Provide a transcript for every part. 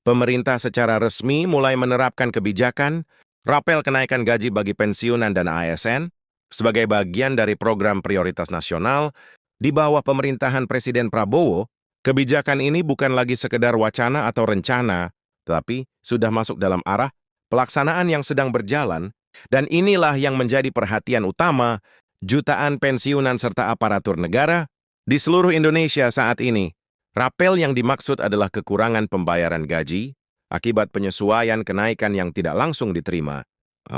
pemerintah secara resmi mulai menerapkan kebijakan rapel kenaikan gaji bagi pensiunan dan ASN sebagai bagian dari program prioritas nasional di bawah pemerintahan Presiden Prabowo. Kebijakan ini bukan lagi sekedar wacana atau rencana, tetapi sudah masuk dalam arah pelaksanaan yang sedang berjalan, dan inilah yang menjadi perhatian utama jutaan pensiunan serta aparatur negara di seluruh Indonesia saat ini. Rapel yang dimaksud adalah kekurangan pembayaran gaji akibat penyesuaian kenaikan yang tidak langsung diterima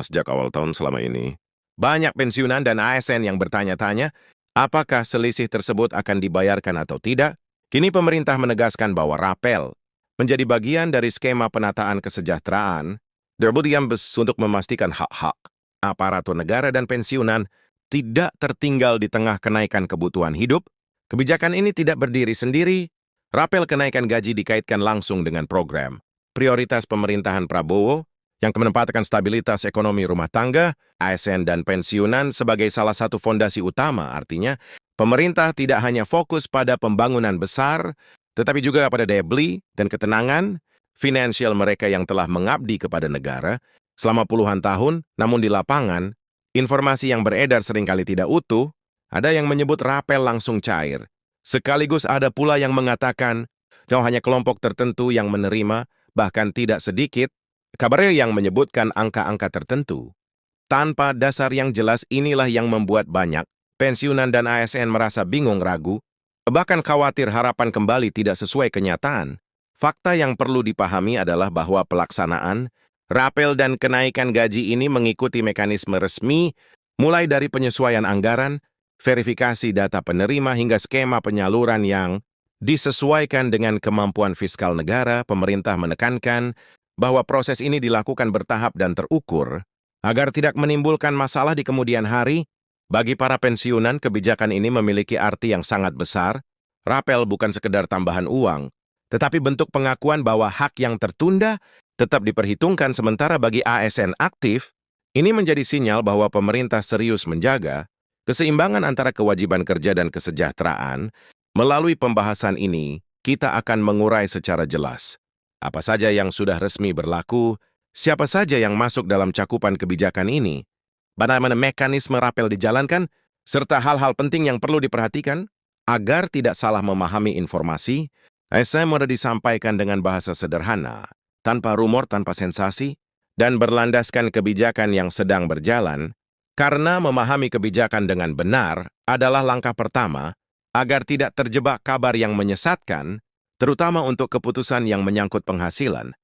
sejak awal tahun selama ini. Banyak pensiunan dan ASN yang bertanya-tanya, apakah selisih tersebut akan dibayarkan atau tidak? Kini pemerintah menegaskan bahwa rapel menjadi bagian dari skema penataan kesejahteraan untuk memastikan hak-hak aparatur negara dan pensiunan tidak tertinggal di tengah kenaikan kebutuhan hidup. Kebijakan ini tidak berdiri sendiri. Rapel kenaikan gaji dikaitkan langsung dengan program prioritas pemerintahan Prabowo yang menempatkan stabilitas ekonomi rumah tangga, ASN dan pensiunan sebagai salah satu fondasi utama. Artinya, pemerintah tidak hanya fokus pada pembangunan besar, tetapi juga pada daya beli dan ketenangan finansial mereka yang telah mengabdi kepada negara selama puluhan tahun, namun di lapangan, informasi yang beredar seringkali tidak utuh. Ada yang menyebut rapel langsung cair. Sekaligus ada pula yang mengatakan, hanya kelompok tertentu yang menerima, bahkan tidak sedikit, kabarnya yang menyebutkan angka-angka tertentu. Tanpa dasar yang jelas, inilah yang membuat banyak pensiunan dan ASN merasa bingung, ragu, bahkan khawatir harapan kembali tidak sesuai kenyataan. Fakta yang perlu dipahami adalah bahwa pelaksanaan rapel dan kenaikan gaji ini mengikuti mekanisme resmi, mulai dari penyesuaian anggaran, verifikasi data penerima hingga skema penyaluran yang disesuaikan dengan kemampuan fiskal negara. Pemerintah menekankan bahwa proses ini dilakukan bertahap dan terukur agar tidak menimbulkan masalah di kemudian hari. Bagi para pensiunan, kebijakan ini memiliki arti yang sangat besar. Rapel bukan sekedar tambahan uang, tetapi bentuk pengakuan bahwa hak yang tertunda tetap diperhitungkan. Sementara bagi ASN aktif, ini menjadi sinyal bahwa pemerintah serius menjaga keseimbangan antara kewajiban kerja dan kesejahteraan. Melalui pembahasan ini, kita akan mengurai secara jelas apa saja yang sudah resmi berlaku, siapa saja yang masuk dalam cakupan kebijakan ini, bagaimana mekanisme rapel dijalankan, serta hal-hal penting yang perlu diperhatikan agar tidak salah memahami informasi. Saya mau disampaikan dengan bahasa sederhana, tanpa rumor, tanpa sensasi, dan berlandaskan kebijakan yang sedang berjalan. Karena memahami kebijakan dengan benar adalah langkah pertama agar tidak terjebak kabar yang menyesatkan, terutama untuk keputusan yang menyangkut penghasilan.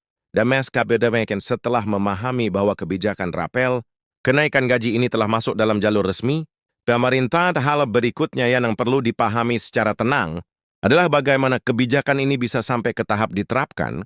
Setelah memahami bahwa kebijakan rapel, kenaikan gaji ini telah masuk dalam jalur resmi, pemerintah hal berikutnya yang perlu dipahami secara tenang adalah bagaimana kebijakan ini bisa sampai ke tahap diterapkan.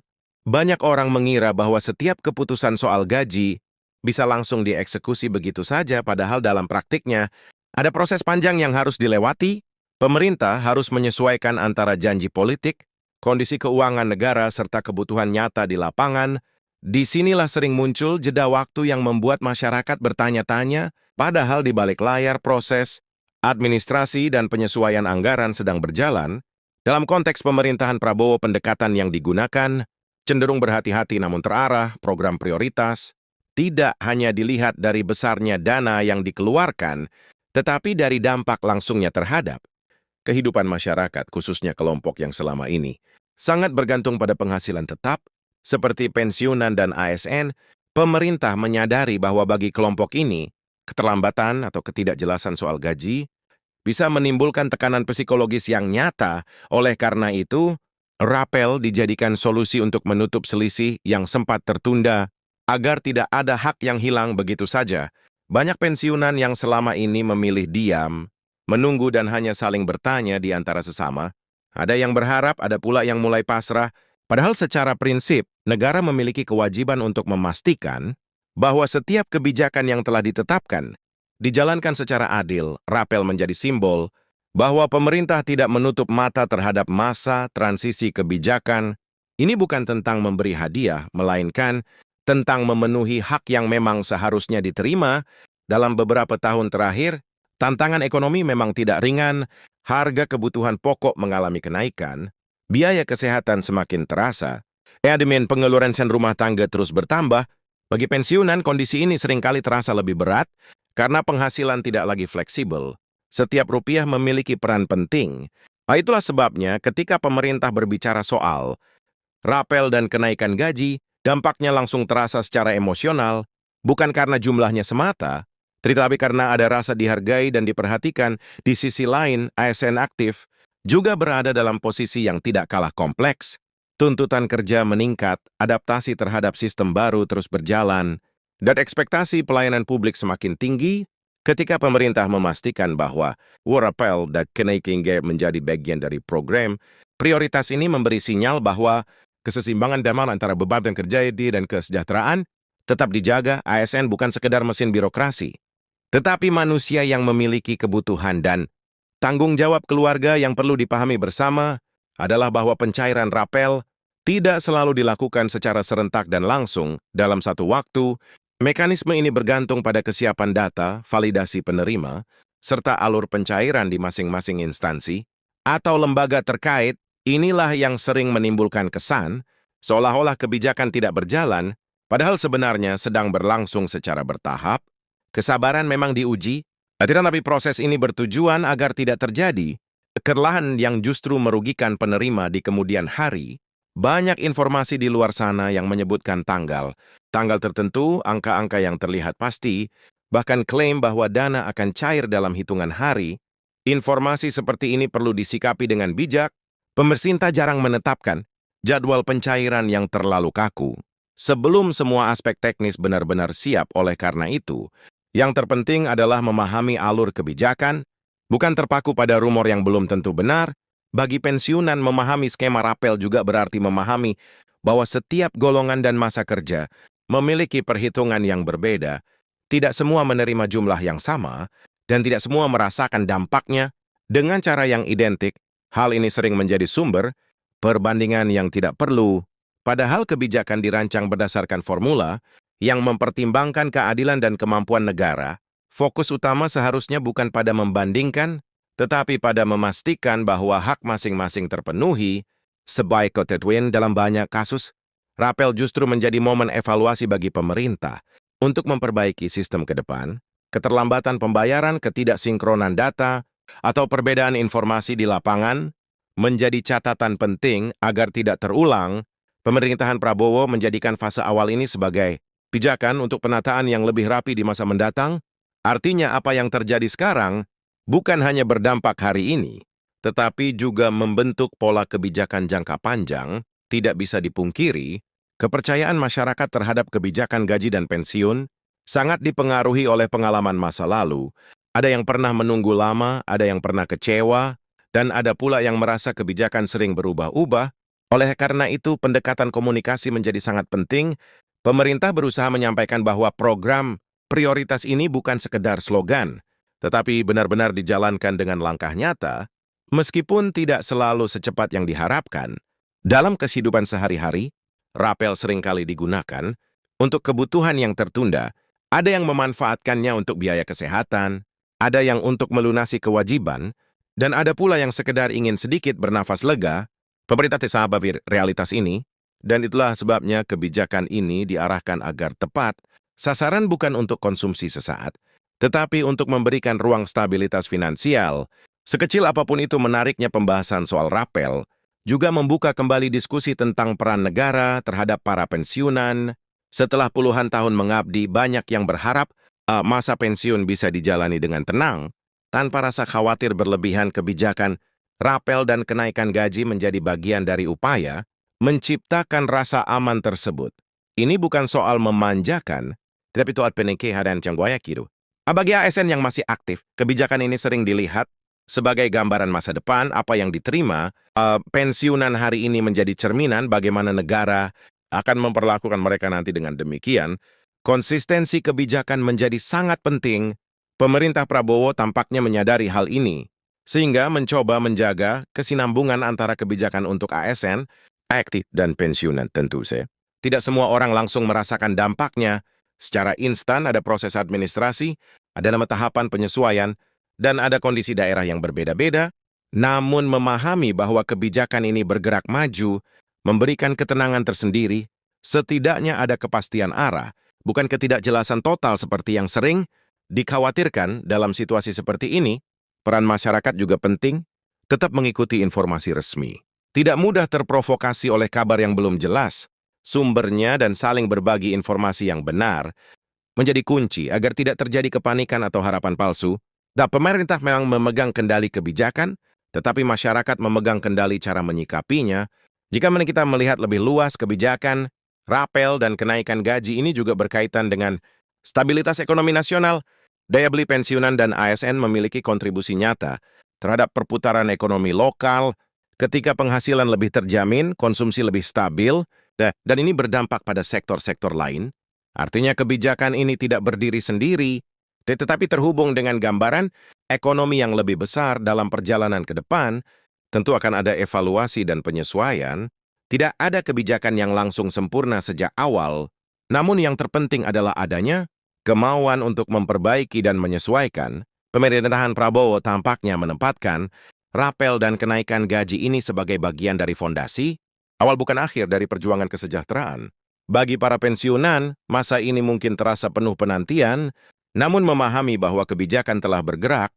Banyak orang mengira bahwa setiap keputusan soal gaji bisa langsung dieksekusi begitu saja, padahal dalam praktiknya ada proses panjang yang harus dilewati. Pemerintah harus menyesuaikan antara janji politik, kondisi keuangan negara, serta kebutuhan nyata di lapangan. Disinilah sering muncul jeda waktu yang membuat masyarakat bertanya-tanya, padahal di balik layar proses administrasi dan penyesuaian anggaran sedang berjalan. Dalam konteks pemerintahan Prabowo, pendekatan yang digunakan cenderung berhati-hati namun terarah. Program prioritas tidak hanya dilihat dari besarnya dana yang dikeluarkan, tetapi dari dampak langsungnya terhadap kehidupan masyarakat, khususnya kelompok yang selama ini sangat bergantung pada penghasilan tetap, seperti pensiunan dan ASN. Pemerintah menyadari bahwa bagi kelompok ini, keterlambatan atau ketidakjelasan soal gaji bisa menimbulkan tekanan psikologis yang nyata. Oleh karena itu, rapel dijadikan solusi untuk menutup selisih yang sempat tertunda, agar tidak ada hak yang hilang begitu saja. Banyak pensiunan yang selama ini memilih diam, menunggu dan hanya saling bertanya di antara sesama. Ada yang berharap, ada pula yang mulai pasrah. Padahal secara prinsip, negara memiliki kewajiban untuk memastikan bahwa setiap kebijakan yang telah ditetapkan dijalankan secara adil. Rapel menjadi simbol bahwa pemerintah tidak menutup mata terhadap masa transisi kebijakan. Ini bukan tentang memberi hadiah, melainkan tentang memenuhi hak yang memang seharusnya diterima. Dalam beberapa tahun terakhir, tantangan ekonomi memang tidak ringan. Harga kebutuhan pokok mengalami kenaikan, biaya kesehatan semakin terasa, Demikian pengeluaran sen rumah tangga terus bertambah, bagi pensiunan kondisi ini seringkali terasa lebih berat karena penghasilan tidak lagi fleksibel. Setiap rupiah memiliki peran penting. Itulah sebabnya ketika pemerintah berbicara soal rapel dan kenaikan gaji, dampaknya langsung terasa secara emosional, bukan karena jumlahnya semata, tetapi karena ada rasa dihargai dan diperhatikan. Di sisi lain, ASN aktif juga berada dalam posisi yang tidak kalah kompleks. Tuntutan kerja meningkat, adaptasi terhadap sistem baru terus berjalan, dan ekspektasi pelayanan publik semakin tinggi ketika pemerintah memastikan bahwa rapel dan kenaikan gaji menjadi bagian dari program. Prioritas ini memberi sinyal bahwa keseimbangan damai antara beban dan kerja dan kesejahteraan tetap dijaga. ASN bukan sekedar mesin birokrasi, tetapi manusia yang memiliki kebutuhan dan tanggung jawab keluarga. Yang perlu dipahami bersama adalah bahwa pencairan rapel tidak selalu dilakukan secara serentak dan langsung dalam satu waktu. Mekanisme ini bergantung pada kesiapan data, validasi penerima, serta alur pencairan di masing-masing instansi atau lembaga terkait. Inilah yang sering menimbulkan kesan seolah-olah kebijakan tidak berjalan, padahal sebenarnya sedang berlangsung secara bertahap. Kesabaran memang diuji, tetapi proses ini bertujuan agar tidak terjadi kelelahan yang justru merugikan penerima di kemudian hari. Banyak informasi di luar sana yang menyebutkan tanggal tertentu, angka-angka yang terlihat pasti, bahkan klaim bahwa dana akan cair dalam hitungan hari. Informasi seperti ini perlu disikapi dengan bijak. Pemerintah jarang menetapkan jadwal pencairan yang terlalu kaku sebelum semua aspek teknis benar-benar siap. Oleh karena itu, yang terpenting adalah memahami alur kebijakan, bukan terpaku pada rumor yang belum tentu benar. Bagi pensiunan, memahami skema rapel juga berarti memahami bahwa setiap golongan dan masa kerja memiliki perhitungan yang berbeda. Tidak semua menerima jumlah yang sama, dan tidak semua merasakan dampaknya dengan cara yang identik. Hal ini sering menjadi sumber perbandingan yang tidak perlu, padahal kebijakan dirancang berdasarkan formula yang mempertimbangkan keadilan dan kemampuan negara. Fokus utama seharusnya bukan pada membandingkan, tetapi pada memastikan bahwa hak masing-masing terpenuhi. Sebaik ketentuan dalam banyak kasus, rapel justru menjadi momen evaluasi bagi pemerintah untuk memperbaiki sistem ke depan. Keterlambatan pembayaran, ketidaksinkronan data, atau perbedaan informasi di lapangan menjadi catatan penting agar tidak terulang. Pemerintahan Prabowo menjadikan fase awal ini sebagai pijakan untuk penataan yang lebih rapi di masa mendatang. Artinya apa yang terjadi sekarang bukan hanya berdampak hari ini, tetapi juga membentuk pola kebijakan jangka panjang. Tidak bisa dipungkiri, kepercayaan masyarakat terhadap kebijakan gaji dan pensiun sangat dipengaruhi oleh pengalaman masa lalu. Ada yang pernah menunggu lama, ada yang pernah kecewa, dan ada pula yang merasa kebijakan sering berubah-ubah. Oleh karena itu, pendekatan komunikasi menjadi sangat penting. Pemerintah berusaha menyampaikan bahwa program prioritas ini bukan sekedar slogan, tetapi benar-benar dijalankan dengan langkah nyata, meskipun tidak selalu secepat yang diharapkan. Dalam kehidupan sehari-hari, rapel seringkali digunakan untuk kebutuhan yang tertunda. Ada yang memanfaatkannya untuk biaya kesehatan, ada yang untuk melunasi kewajiban, dan ada pula yang sekedar ingin sedikit bernafas lega. Pemerintah sadar realitas ini, dan itulah sebabnya kebijakan ini diarahkan agar tepat. Sasaran bukan untuk konsumsi sesaat, tetapi untuk memberikan ruang stabilitas finansial. Sekecil apapun itu, menariknya pembahasan soal rapel juga membuka kembali diskusi tentang peran negara terhadap para pensiunan. Setelah puluhan tahun mengabdi, banyak yang berharap masa pensiun bisa dijalani dengan tenang, tanpa rasa khawatir berlebihan. Kebijakan rapel dan kenaikan gaji menjadi bagian dari upaya menciptakan rasa aman tersebut. Ini bukan soal memanjakan, tetapi soal peningkatan jangkauan kiru. Bagi ASN yang masih aktif, kebijakan ini sering dilihat sebagai gambaran masa depan. Apa yang diterima, pensiunan hari ini menjadi cerminan bagaimana negara akan memperlakukan mereka nanti. Dengan demikian, konsistensi kebijakan menjadi sangat penting. Pemerintah Prabowo tampaknya menyadari hal ini, sehingga mencoba menjaga kesinambungan antara kebijakan untuk ASN, aktif, dan pensiunan. Tentu saja, tidak semua orang langsung merasakan dampaknya. Secara instan ada proses administrasi, ada tahapan penyesuaian, dan ada kondisi daerah yang berbeda-beda. Namun memahami bahwa kebijakan ini bergerak maju memberikan ketenangan tersendiri, setidaknya ada kepastian arah, bukan ketidakjelasan total seperti yang sering dikhawatirkan dalam situasi seperti ini. Peran masyarakat juga penting, tetap mengikuti informasi resmi. Tidak mudah terprovokasi oleh kabar yang belum jelas. Sumbernya dan saling berbagi informasi yang benar menjadi kunci agar tidak terjadi kepanikan atau harapan palsu. Dan pemerintah memang memegang kendali kebijakan, tetapi masyarakat memegang kendali cara menyikapinya. Jika kita melihat lebih luas, kebijakan, rapel, dan kenaikan gaji ini juga berkaitan dengan stabilitas ekonomi nasional. Daya beli pensiunan dan ASN memiliki kontribusi nyata terhadap perputaran ekonomi lokal. Ketika penghasilan lebih terjamin, konsumsi lebih stabil, dan ini berdampak pada sektor-sektor lain. Artinya kebijakan ini tidak berdiri sendiri, tetapi terhubung dengan gambaran ekonomi yang lebih besar dalam perjalanan ke depan. Tentu akan ada evaluasi dan penyesuaian. Tidak ada kebijakan yang langsung sempurna sejak awal, namun yang terpenting adalah adanya kemauan untuk memperbaiki dan menyesuaikan. Pemerintahan Prabowo tampaknya menempatkan rapel dan kenaikan gaji ini sebagai bagian dari fondasi, awal bukan akhir dari perjuangan kesejahteraan. Bagi para pensiunan, masa ini mungkin terasa penuh penantian, namun memahami bahwa kebijakan telah bergerak,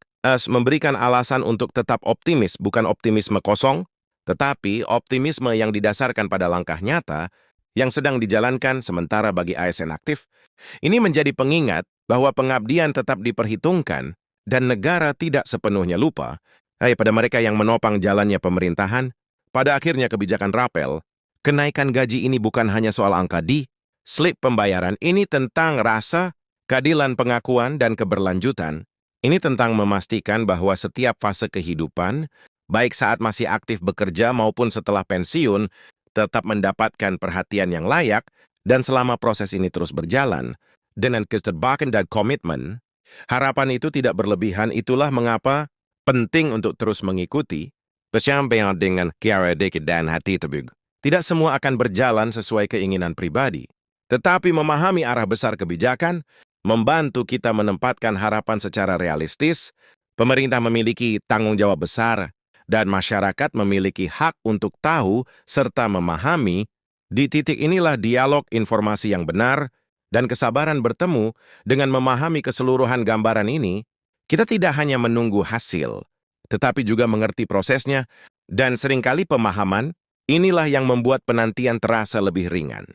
memberikan alasan untuk tetap optimis, bukan optimisme kosong, tetapi optimisme yang didasarkan pada langkah nyata yang sedang dijalankan. Sementara bagi ASN aktif, ini menjadi pengingat bahwa pengabdian tetap diperhitungkan dan negara tidak sepenuhnya lupa pada mereka yang menopang jalannya pemerintahan. Pada akhirnya kebijakan rapel, kenaikan gaji ini bukan hanya soal angka di slip pembayaran, ini tentang rasa, keadilan pengakuan, dan keberlanjutan. Ini tentang memastikan bahwa setiap fase kehidupan, baik saat masih aktif bekerja maupun setelah pensiun, tetap mendapatkan perhatian yang layak, dan selama proses ini terus berjalan, dengan keterbukaan dan komitmen, harapan itu tidak berlebihan. Itulah mengapa penting untuk terus mengikuti, bersampaian dengan kiara dikit dan hati terbuka. Tidak semua akan berjalan sesuai keinginan pribadi, tetapi memahami arah besar kebijakan, membantu kita menempatkan harapan secara realistis. Pemerintah memiliki tanggung jawab besar, dan masyarakat memiliki hak untuk tahu serta memahami. Di titik inilah dialog informasi yang benar dan kesabaran bertemu. Dengan memahami keseluruhan gambaran ini, kita tidak hanya menunggu hasil, tetapi juga mengerti prosesnya, dan seringkali pemahaman inilah yang membuat penantian terasa lebih ringan.